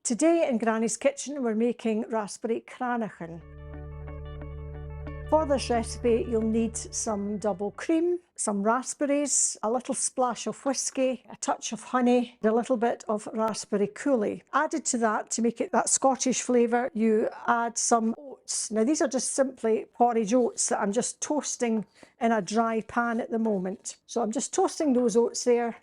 Today in Granny's kitchen we're making raspberry Crannachan. For this recipe you'll need some double cream, some raspberries, a little splash of whisky, a touch of honey, and a little bit of raspberry coulis. Added to that, to make it that Scottish flavour, you add some oats. Now these are just simply porridge oats that I'm just toasting in a dry pan at the moment. So I'm just toasting those oats there.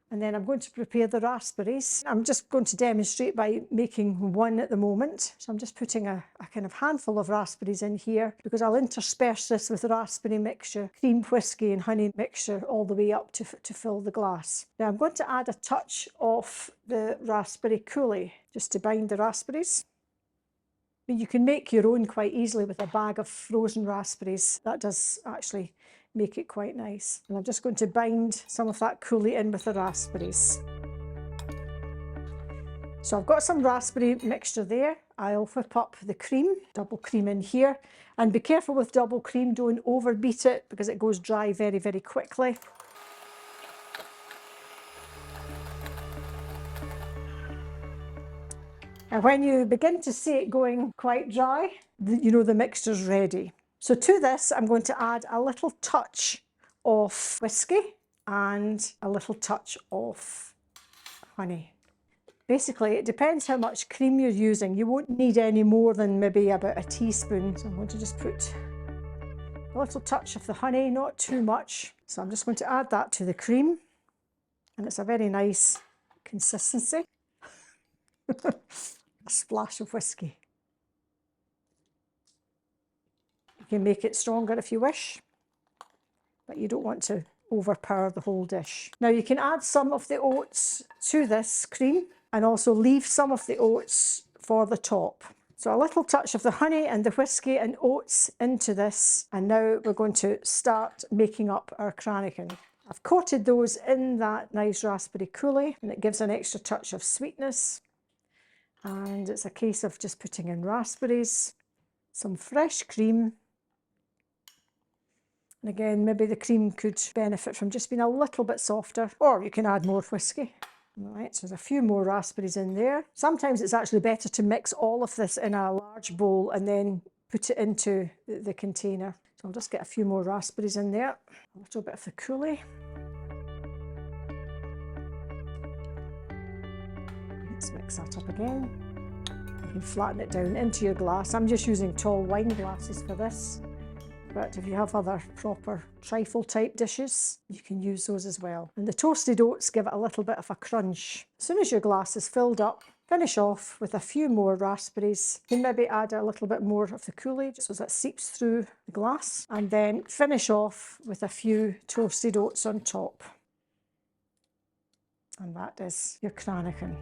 And then I'm going to prepare the raspberries. I'm just going to demonstrate by making one at the moment. So I'm just putting a kind of handful of raspberries in here because I'll intersperse this with raspberry mixture, cream, whisky and honey mixture all the way up to fill the glass. Now I'm going to add a touch of the raspberry coulis just to bind the raspberries. I mean, you can make your own quite easily with a bag of frozen raspberries. That does actually make it quite nice. And I'm just going to bind some of that coulis in with the raspberries. So I've got some raspberry mixture there. I'll whip up the cream, double cream in here. And be careful with double cream, don't overbeat it because it goes dry very, very quickly. And when you begin to see it going quite dry, you know the mixture's ready. So to this, I'm going to add a little touch of whisky and a little touch of honey. Basically, it depends how much cream you're using. You won't need any more than maybe about a teaspoon. So I'm going to just put a little touch of the honey, not too much. So I'm just going to add that to the cream. And it's a very nice consistency. A splash of whisky. You can make it stronger if you wish, but you don't want to overpower the whole dish. Now you can add some of the oats to this cream and also leave some of the oats for the top. So a little touch of the honey and the whisky and oats into this, and now we're going to start making up our Crannachan. I've coated those in that nice raspberry coulis and it gives an extra touch of sweetness. And it's a case of just putting in raspberries, some fresh cream. And again, maybe the cream could benefit from just being a little bit softer, or you can add more whisky. All right, so there's a few more raspberries in there. Sometimes it's actually better to mix all of this in a large bowl and then put it into the container. So I'll just get a few more raspberries in there, a little bit of the coulis. Let's mix that up again. You can flatten it down into your glass. I'm just using tall wine glasses for this. But if you have other proper trifle type dishes, you can use those as well. And the toasted oats give it a little bit of a crunch. As soon as your glass is filled up, finish off with a few more raspberries. You can maybe add a little bit more of the coulis so that seeps through the glass. And then finish off with a few toasted oats on top. And that is your Crannachan.